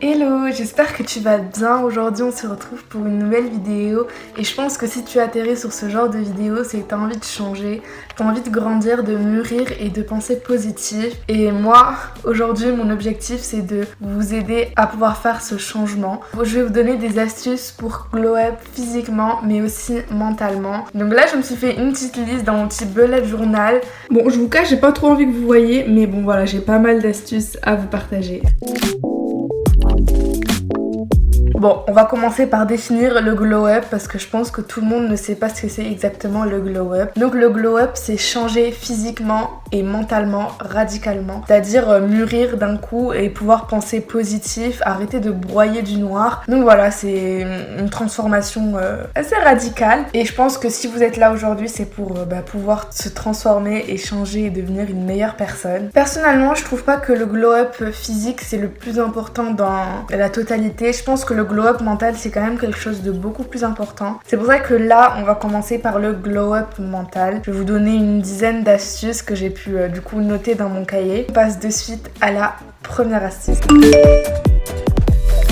Hello, j'espère que tu vas bien. Aujourd'hui on se retrouve pour une nouvelle vidéo et je pense que si tu atterris sur ce genre de vidéo, c'est que tu as envie de changer, tu as envie de grandir, de mûrir et de penser positif. Et moi, aujourd'hui mon objectif c'est de vous aider à pouvoir faire ce changement. Je vais vous donner des astuces pour glow up physiquement mais aussi mentalement. Donc là je me suis fait une petite liste dans mon petit bullet journal. Bon, je vous cache, j'ai pas trop envie que vous voyez, mais bon voilà, j'ai pas mal d'astuces à vous partager. Bon, on va commencer par définir le glow up parce que je pense que tout le monde ne sait pas ce que c'est exactement le glow up. Donc le glow up, c'est changer physiquement et mentalement, radicalement. C'est-à-dire mûrir d'un coup et pouvoir penser positif, arrêter de broyer du noir. Donc voilà, c'est une transformation assez radicale. Et je pense que si vous êtes là aujourd'hui, c'est pour pouvoir se transformer et changer et devenir une meilleure personne. Personnellement, je trouve pas que le glow up physique, c'est le plus important dans la totalité. Je pense que le glow up mental, c'est quand même quelque chose de beaucoup plus important. C'est pour ça que là, on va commencer par le glow up mental. Je vais vous donner une dizaine d'astuces que j'ai pu du coup noter dans mon cahier. On passe de suite à la première astuce.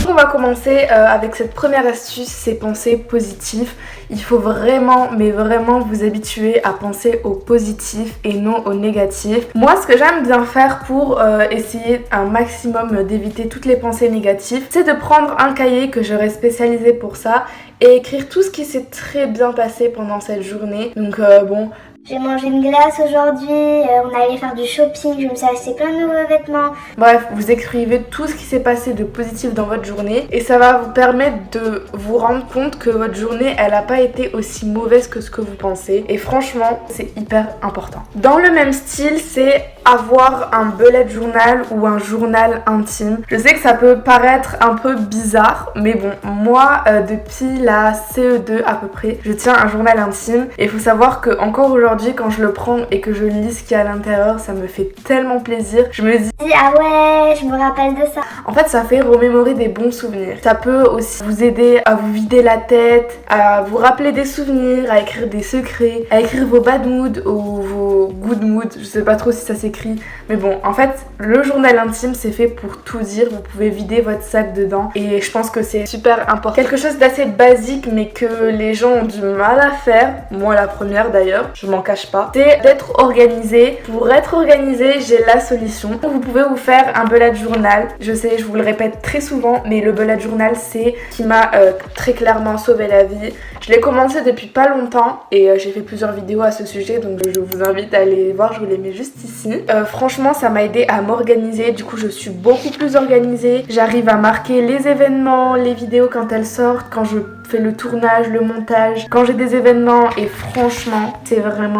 On va commencer avec cette première astuce, c'est penser positif. Il faut vraiment, mais vraiment vous habituer à penser au positif et non au négatif. Moi, ce que j'aime bien faire pour essayer un maximum d'éviter toutes les pensées négatives, c'est de prendre un cahier que j'aurais spécialisé pour ça et écrire tout ce qui s'est très bien passé pendant cette journée. Donc bon... J'ai mangé une glace aujourd'hui, on allait faire du shopping, je me suis acheté plein de nouveaux vêtements. Bref, vous écrivez tout ce qui s'est passé de positif dans votre journée et ça va vous permettre de vous rendre compte que votre journée, elle n'a pas été aussi mauvaise que ce que vous pensez. Et franchement, c'est hyper important. Dans le même style, c'est avoir un bullet journal ou un journal intime. Je sais que ça peut paraître un peu bizarre, mais bon, moi, depuis la CE2 à peu près, je tiens un journal intime. Et il faut savoir que encore aujourd'hui, quand je le prends et que je lis ce qu'il y a à l'intérieur, ça me fait tellement plaisir. Je me dis ah ouais, je me rappelle de ça. En fait, ça fait remémorer des bons souvenirs. Ça peut aussi vous aider à vous vider la tête, à vous rappeler des souvenirs, à écrire des secrets, à écrire vos bad moods ou vos good moods. Je sais pas trop si ça s'écrit, mais bon, en fait, le journal intime, c'est fait pour tout dire. Vous pouvez vider votre sac dedans et je pense que c'est super important. Quelque chose d'assez basique, mais que les gens ont du mal à faire. Moi, la première d'ailleurs, je m'en cache pas, c'est d'être organisé. Pour être organisé, j'ai la solution. Vous pouvez vous faire un bullet journal. Je sais, je vous le répète très souvent, mais le bullet journal, c'est qui m'a très clairement sauvé la vie. Je l'ai commencé depuis pas longtemps et j'ai fait plusieurs vidéos à ce sujet, donc je vous invite à aller voir, je vous les mets juste ici. Franchement, ça m'a aidé à m'organiser. Du coup, je suis beaucoup plus organisée. J'arrive à marquer les événements, les vidéos quand elles sortent, quand je fais le tournage, le montage, quand j'ai des événements, et franchement, c'est vraiment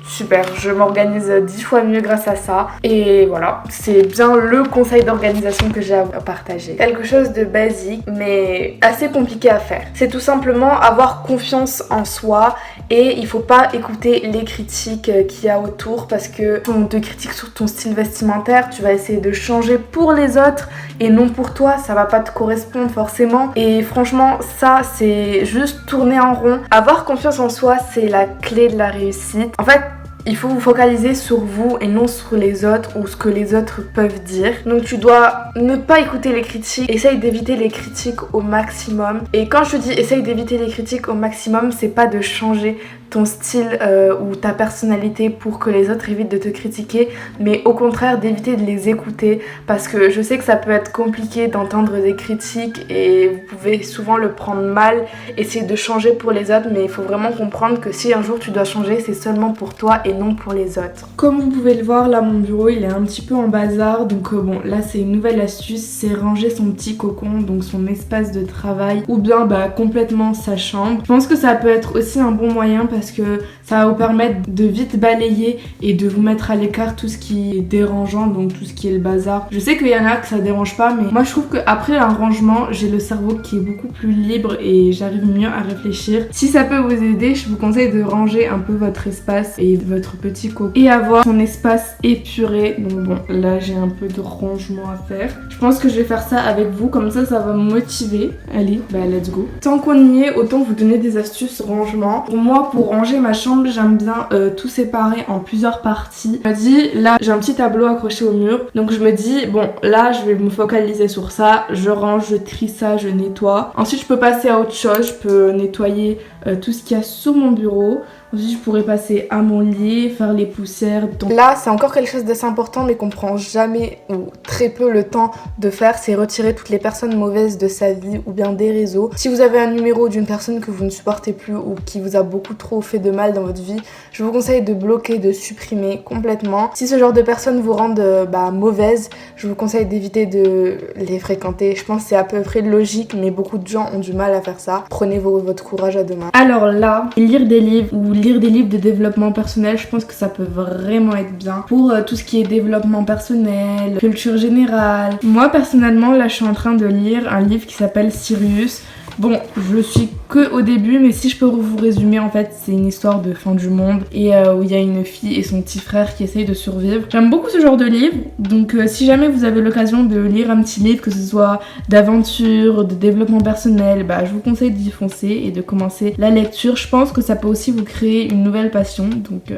super. Je m'organise 10 fois mieux grâce à ça. Et voilà, c'est bien le conseil d'organisation que j'ai à partager. Quelque chose de basique, mais assez compliqué à faire. C'est tout simplement avoir confiance en soi et il faut pas écouter les critiques qu'il y a autour parce que on te critique sur ton style vestimentaire, tu vas essayer de changer pour les autres et non pour toi, ça va pas te correspondre forcément. Et franchement, ça c'est juste tourner en rond. Avoir confiance en soi, c'est la clé de la réussite. En fait, il faut vous focaliser sur vous et non sur les autres ou ce que les autres peuvent dire. Donc tu dois ne pas écouter les critiques. Essaye d'éviter les critiques au maximum. Et quand je dis essaye d'éviter les critiques au maximum, c'est pas de changer ton style ou ta personnalité pour que les autres évitent de te critiquer, mais au contraire d'éviter de les écouter parce que je sais que ça peut être compliqué d'entendre des critiques et vous pouvez souvent le prendre mal, essayer de changer pour les autres, mais il faut vraiment comprendre que si un jour tu dois changer, c'est seulement pour toi et non pour les autres. Comme vous pouvez le voir, là mon bureau il est un petit peu en bazar, donc bon là c'est une nouvelle astuce, c'est ranger son petit cocon, donc son espace de travail ou bien complètement sa chambre. Je pense que ça peut être aussi un bon moyen parce que Ça va vous permettre de vite balayer et de vous mettre à l'écart tout ce qui est dérangeant, donc tout ce qui est le bazar. Je sais qu'il y en a que ça dérange pas, mais moi je trouve qu'après un rangement, j'ai le cerveau qui est beaucoup plus libre et j'arrive mieux à réfléchir. Si ça peut vous aider, je vous conseille de ranger un peu votre espace et votre petit cocon et avoir son espace épuré. Donc bon, là j'ai un peu de rangement à faire. Je pense que je vais faire ça avec vous, comme ça va me motiver. Allez, bah let's go. Tant qu'on y est, autant vous donner des astuces rangement. Pour moi, pour ranger ma chambre, j'aime bien tout séparer en plusieurs parties. Je me dis, là j'ai un petit tableau accroché au mur, donc je me dis, bon là je vais me focaliser sur ça, je range, je trie ça, je nettoie. Ensuite je peux passer à autre chose, je peux nettoyer tout ce qu'il y a sur mon bureau. Ensuite, je pourrais passer à mon lit, faire les poussières. Donc là, c'est encore quelque chose d'assez important, mais qu'on prend jamais ou très peu le temps de faire, c'est retirer toutes les personnes mauvaises de sa vie ou bien des réseaux. Si vous avez un numéro d'une personne que vous ne supportez plus ou qui vous a beaucoup trop fait de mal dans votre vie, je vous conseille de bloquer, de supprimer complètement. Si ce genre de personnes vous rendent mauvaises, je vous conseille d'éviter de les fréquenter. Je pense que c'est à peu près logique, mais beaucoup de gens ont du mal à faire ça. Prenez votre courage à deux mains. Alors là, lire des livres ou lire des livres de développement personnel, je pense que ça peut vraiment être bien pour tout ce qui est développement personnel, culture générale. Moi personnellement, là je suis en train de lire un livre qui s'appelle Sirius. Bon, je suis que au début, mais si je peux vous résumer, en fait, c'est une histoire de fin du monde et où il y a une fille et son petit frère qui essayent de survivre. J'aime beaucoup ce genre de livre, donc si jamais vous avez l'occasion de lire un petit livre, que ce soit d'aventure, de développement personnel, je vous conseille d'y foncer et de commencer la lecture. Je pense que ça peut aussi vous créer une nouvelle passion, donc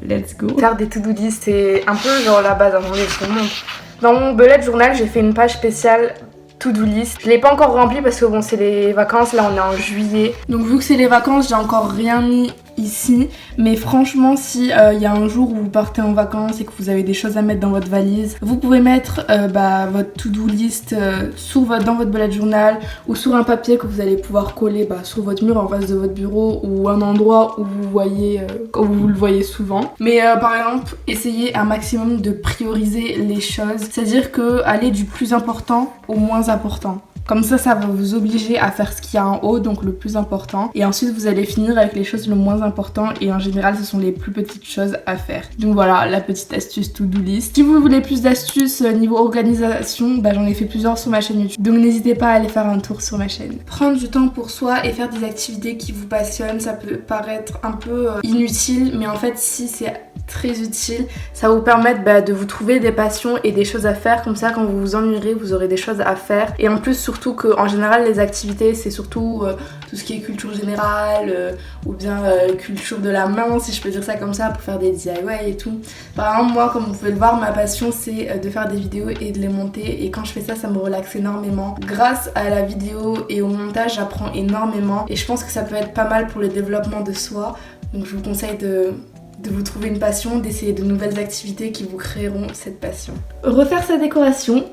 let's go. Faire des to-do list, c'est un peu genre la base avant tout le monde. Dans mon bullet journal, j'ai fait une page spéciale to-do list. Je l'ai pas encore rempli parce que bon, c'est les vacances, là on est en juillet. Donc vu que c'est les vacances, j'ai encore rien mis ici, mais franchement si y a un jour où vous partez en vacances et que vous avez des choses à mettre dans votre valise, vous pouvez mettre votre to-do list dans votre bullet journal ou sur un papier que vous allez pouvoir coller sur votre mur en face de votre bureau ou un endroit où vous voyez où vous le voyez souvent. Mais par exemple, essayez un maximum de prioriser les choses, c'est-à-dire que aller du plus important au moins important. Comme ça va vous obliger à faire ce qu'il y a en haut, donc le plus important. Et ensuite, vous allez finir avec les choses le moins important. Et en général, ce sont les plus petites choses à faire. Donc voilà, la petite astuce to-do list. Si vous voulez plus d'astuces niveau organisation, j'en ai fait plusieurs sur ma chaîne YouTube. Donc n'hésitez pas à aller faire un tour sur ma chaîne. Prendre du temps pour soi et faire des activités qui vous passionnent, ça peut paraître un peu inutile. Mais en fait, si c'est très utile, ça va vous permettre de vous trouver des passions et des choses à faire. Comme ça, quand vous vous ennuierez, vous aurez des choses à faire. Et en plus, surtout qu'en général, les activités, c'est surtout tout ce qui est culture générale ou bien culture de la main, si je peux dire ça comme ça, pour faire des DIY et tout. Par exemple, moi, comme vous pouvez le voir, ma passion, c'est de faire des vidéos et de les monter. Et quand je fais ça, ça me relaxe énormément. Grâce à la vidéo et au montage, j'apprends énormément. Et je pense que ça peut être pas mal pour le développement de soi. Donc je vous conseille de vous trouver une passion, d'essayer de nouvelles activités qui vous créeront cette passion. Refaire sa décoration,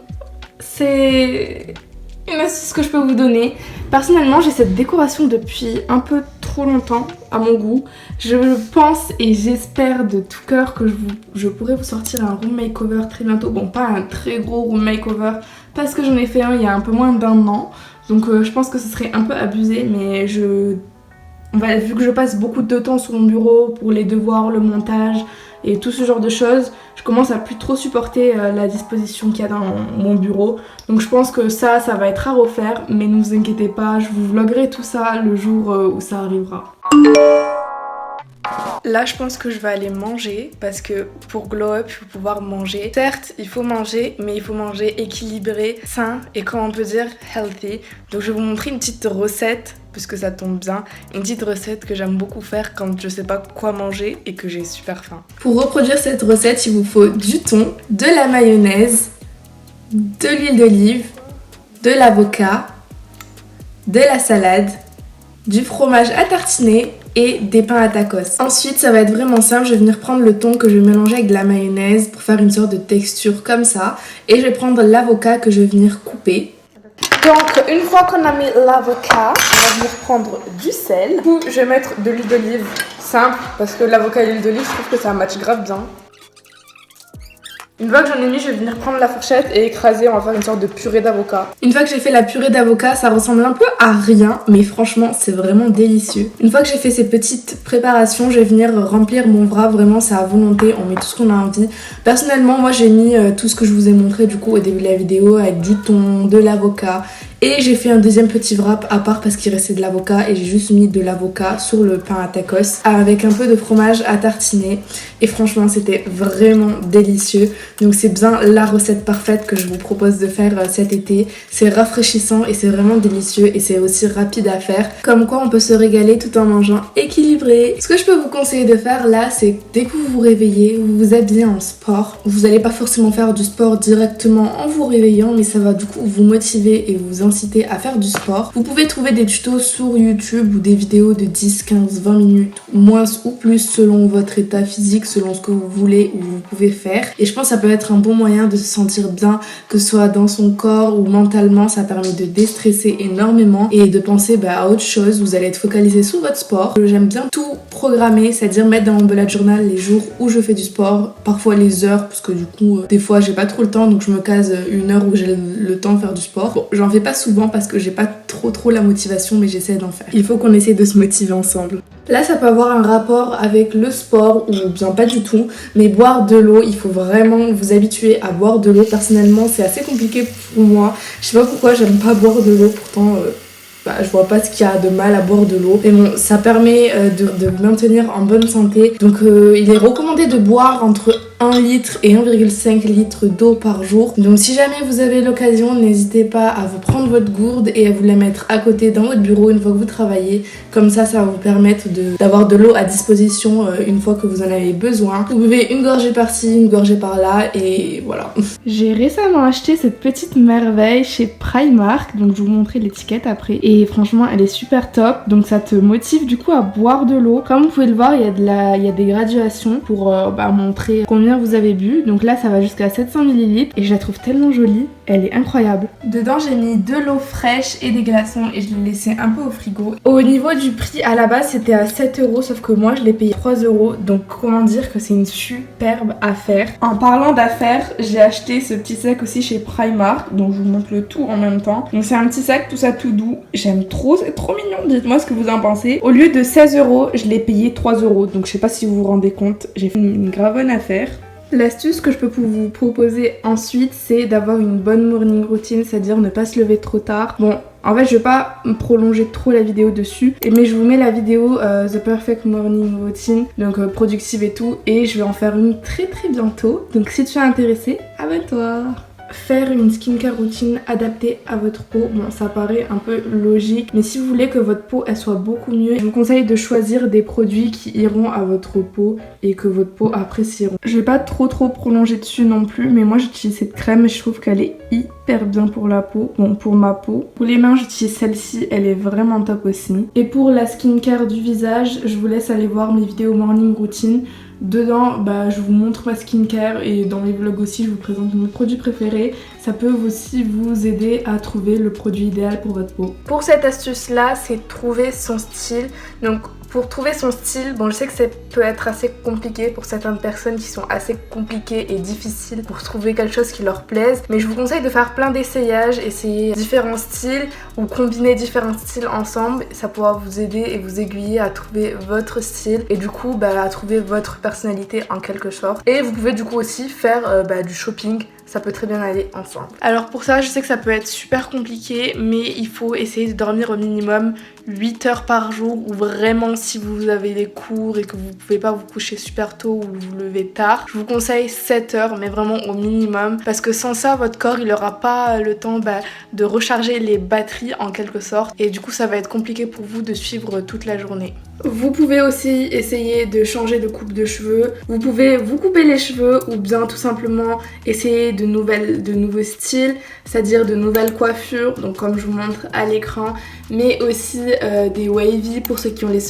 c'est une astuce que je peux vous donner. Personnellement, j'ai cette décoration depuis un peu trop longtemps à mon goût. Je pense et j'espère de tout cœur que je pourrai vous sortir un room makeover très bientôt. Bon, pas un très gros room makeover parce que j'en ai fait un il y a un peu moins d'un an. Donc je pense que ce serait un peu abusé, mais vu que je passe beaucoup de temps sur mon bureau pour les devoirs, le montage et tout ce genre de choses, je commence à plus trop supporter la disposition qu'il y a dans mon bureau. Donc je pense que ça va être à refaire, mais ne vous inquiétez pas, je vous vloggerai tout ça le jour où ça arrivera. Là, je pense que je vais aller manger parce que pour glow up, il faut pouvoir manger. Certes, il faut manger, mais il faut manger équilibré, sain et comment on peut dire healthy. Donc je vais vous montrer une petite recette puisque ça tombe bien. Une petite recette que j'aime beaucoup faire quand je sais pas quoi manger et que j'ai super faim. Pour reproduire cette recette, il vous faut du thon, de la mayonnaise, de l'huile d'olive, de l'avocat, de la salade, du fromage à tartiner et des pains à tacos. Ensuite, ça va être vraiment simple, je vais venir prendre le thon que je vais mélanger avec de la mayonnaise pour faire une sorte de texture comme ça. Et je vais prendre l'avocat que je vais venir couper. Donc, une fois qu'on a mis l'avocat, on va venir prendre du sel. Du coup, je vais mettre de l'huile d'olive simple parce que l'avocat et l'huile d'olive, je trouve que ça match grave bien. Une fois que j'en ai mis, je vais venir prendre la fourchette et écraser, on va faire une sorte de purée d'avocat. Une fois que j'ai fait la purée d'avocat, ça ressemble un peu à rien, mais franchement, c'est vraiment délicieux. Une fois que j'ai fait ces petites préparations, je vais venir remplir mon wrap, vraiment c'est à volonté, on met tout ce qu'on a envie. Personnellement, moi j'ai mis tout ce que je vous ai montré du coup au début de la vidéo avec du thon, de l'avocat. Et j'ai fait un deuxième petit wrap à part parce qu'il restait de l'avocat et j'ai juste mis de l'avocat sur le pain à tacos avec un peu de fromage à tartiner. Et franchement, c'était vraiment délicieux. Donc c'est bien la recette parfaite que je vous propose de faire cet été. C'est rafraîchissant et c'est vraiment délicieux et c'est aussi rapide à faire. Comme quoi on peut se régaler tout en mangeant équilibré. Ce que je peux vous conseiller de faire là, c'est dès que vous vous réveillez, vous vous habillez en sport. Vous n'allez pas forcément faire du sport directement en vous réveillant, mais ça va du coup vous motiver et vous inciter à faire du sport. Vous pouvez trouver des tutos sur YouTube ou des vidéos de 10, 15, 20 minutes, moins ou plus selon votre état physique, selon ce que vous voulez ou vous pouvez faire. Et je pense que ça peut être un bon moyen de se sentir bien, que ce soit dans son corps ou mentalement. Ça permet de déstresser énormément et de penser à autre chose. Vous allez être focalisé sur votre sport. J'aime bien tout programmer, c'est-à-dire mettre dans mon bullet journal les jours où je fais du sport, parfois les heures, parce que du coup des fois j'ai pas trop le temps, donc je me case une heure où j'ai le temps de faire du sport. Bon, j'en fais pas souvent parce que j'ai pas trop la motivation, mais j'essaie d'en faire. Il faut qu'on essaie de se motiver ensemble. Là, ça peut avoir un rapport avec le sport ou bien pas du tout, mais boire de l'eau, il faut vraiment vous habituer à boire de l'eau. Personnellement, c'est assez compliqué pour moi. Je sais pas pourquoi j'aime pas boire de l'eau, pourtant je vois pas ce qu'il y a de mal à boire de l'eau. Mais bon, ça permet de vous maintenir en bonne santé. Donc il est recommandé de boire entre 1 litre et 1,5 litre d'eau par jour. Donc si jamais vous avez l'occasion, n'hésitez pas à vous prendre votre gourde et à vous la mettre à côté dans votre bureau une fois que vous travaillez. Comme ça va vous permettre d'avoir de l'eau à disposition une fois que vous en avez besoin. Vous buvez une gorgée par-ci, une gorgée par-là et voilà. J'ai récemment acheté cette petite merveille chez Primark, donc je vous montrerai l'étiquette après. Et franchement, elle est super top. Donc ça te motive du coup à boire de l'eau. Comme vous pouvez le voir, il y a des graduations pour montrer combien vous avez bu. Donc là ça va jusqu'à 700 ml et je la trouve tellement jolie, elle est incroyable. Dedans j'ai mis de l'eau fraîche et des glaçons et je l'ai laissé un peu au frigo. Au niveau du prix, à la base c'était à 7 € sauf que moi je l'ai payé 3 €. Donc comment dire que c'est une superbe affaire. En parlant d'affaires, j'ai acheté ce petit sac aussi chez Primark, donc je vous montre le tout en même temps. Donc c'est un petit sac, tout ça tout doux, j'aime trop, c'est trop mignon, dites-moi ce que vous en pensez. Au lieu de 16 €, je l'ai payé 3 €, donc je sais pas si vous vous rendez compte, j'ai fait une grave bonne affaire. L'astuce que je peux vous proposer ensuite, c'est d'avoir une bonne morning routine, c'est-à-dire ne pas se lever trop tard. Bon, en fait je vais pas me prolonger trop la vidéo dessus, mais je vous mets la vidéo The Perfect Morning Routine, donc productive et tout, et je vais en faire une très bientôt. Donc si tu es intéressé, abonne-toi. Faire une skincare routine adaptée à votre peau, bon ça paraît un peu logique, mais si vous voulez que votre peau elle soit beaucoup mieux, je vous conseille de choisir des produits qui iront à votre peau et que votre peau apprécieront. Je vais pas trop prolonger dessus non plus, mais moi j'utilise cette crème et je trouve qu'elle est hyper bien pour la peau, bon pour ma peau. Pour les mains j'utilise celle-ci, elle est vraiment top aussi. Et pour la skincare du visage, je vous laisse aller voir mes vidéos morning routine. Dedans, je vous montre ma skincare et dans les vlogs aussi, je vous présente mes produits préférés. Ça peut aussi vous aider à trouver le produit idéal pour votre peau. Pour cette astuce-là, c'est trouver son style. Donc pour trouver son style, bon je sais que ça peut être assez compliqué pour certaines personnes qui sont assez compliquées et difficiles pour trouver quelque chose qui leur plaise, mais je vous conseille de faire plein d'essayages, essayer différents styles ou combiner différents styles ensemble. Ça pourra vous aider et vous aiguiller à trouver votre style et du coup à trouver votre personnalité en quelque sorte. Et vous pouvez du coup aussi faire du shopping. Ça peut très bien aller ensemble. Alors pour ça, je sais que ça peut être super compliqué, mais il faut essayer de dormir au minimum 8 heures par jour, ou vraiment si vous avez des cours et que vous pouvez pas vous coucher super tôt ou vous lever tard, je vous conseille 7 heures, mais vraiment au minimum, parce que sans ça, votre corps il aura pas le temps de recharger les batteries en quelque sorte, et du coup ça va être compliqué pour vous de suivre toute la journée. Vous pouvez aussi essayer de changer de coupe de cheveux. Vous pouvez vous couper les cheveux ou bien tout simplement essayer de nouveaux styles, c'est-à-dire de nouvelles coiffures, donc comme je vous montre à l'écran, mais aussi des wavy pour ceux qui ont les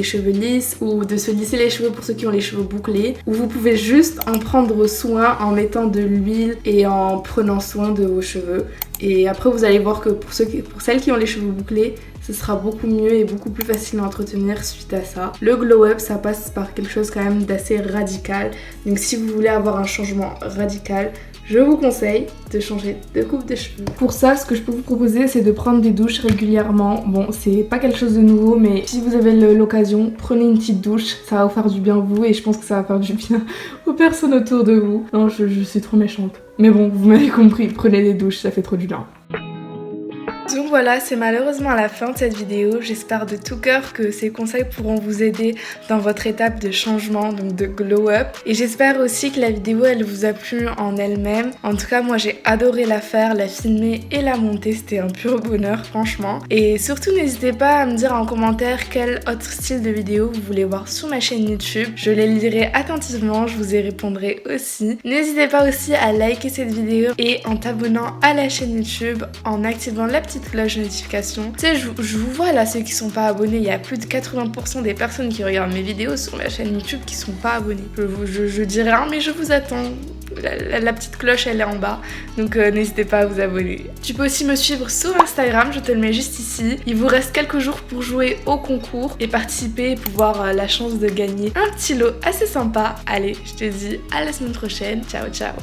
cheveux lisses, ou de se lisser les cheveux pour ceux qui ont les cheveux bouclés, ou vous pouvez juste en prendre soin en mettant de l'huile et en prenant soin de vos cheveux. Et après vous allez voir que pour celles qui ont les cheveux bouclés, ce sera beaucoup mieux et beaucoup plus facile à entretenir suite à ça. Le glow up, ça passe par quelque chose quand même d'assez radical. Donc si vous voulez avoir un changement radical, je vous conseille de changer de coupe de cheveux. Pour ça, ce que je peux vous proposer, c'est de prendre des douches régulièrement. Bon, c'est pas quelque chose de nouveau, mais si vous avez l'occasion, prenez une petite douche. Ça va vous faire du bien vous et je pense que ça va faire du bien aux personnes autour de vous. Non, je suis trop méchante. Mais bon, vous m'avez compris, prenez des douches, ça fait trop du bien. Donc voilà, c'est malheureusement la fin de cette vidéo. J'espère de tout cœur que ces conseils pourront vous aider dans votre étape de changement, donc de glow up. Et j'espère aussi que la vidéo, elle vous a plu en elle-même. En tout cas, moi j'ai adoré la faire, la filmer et la monter. C'était un pur bonheur, franchement. Et surtout, n'hésitez pas à me dire en commentaire quel autre style de vidéo vous voulez voir sur ma chaîne YouTube. Je les lirai attentivement, je vous y répondrai aussi. N'hésitez pas aussi à liker cette vidéo et en t'abonnant à la chaîne YouTube, en activant la petite cloche de notification. Tu sais, je vous vois là, ceux qui sont pas abonnés, il y a plus de 80% des personnes qui regardent mes vidéos sur ma chaîne YouTube qui sont pas abonnés. Je dis rien, mais je vous attends. La petite cloche, elle est en bas, donc n'hésitez pas à vous abonner. Tu peux aussi me suivre sur Instagram, je te le mets juste ici. Il vous reste quelques jours pour jouer au concours et participer pour avoir la chance de gagner un petit lot assez sympa. Allez, je te dis à la semaine prochaine. Ciao, ciao.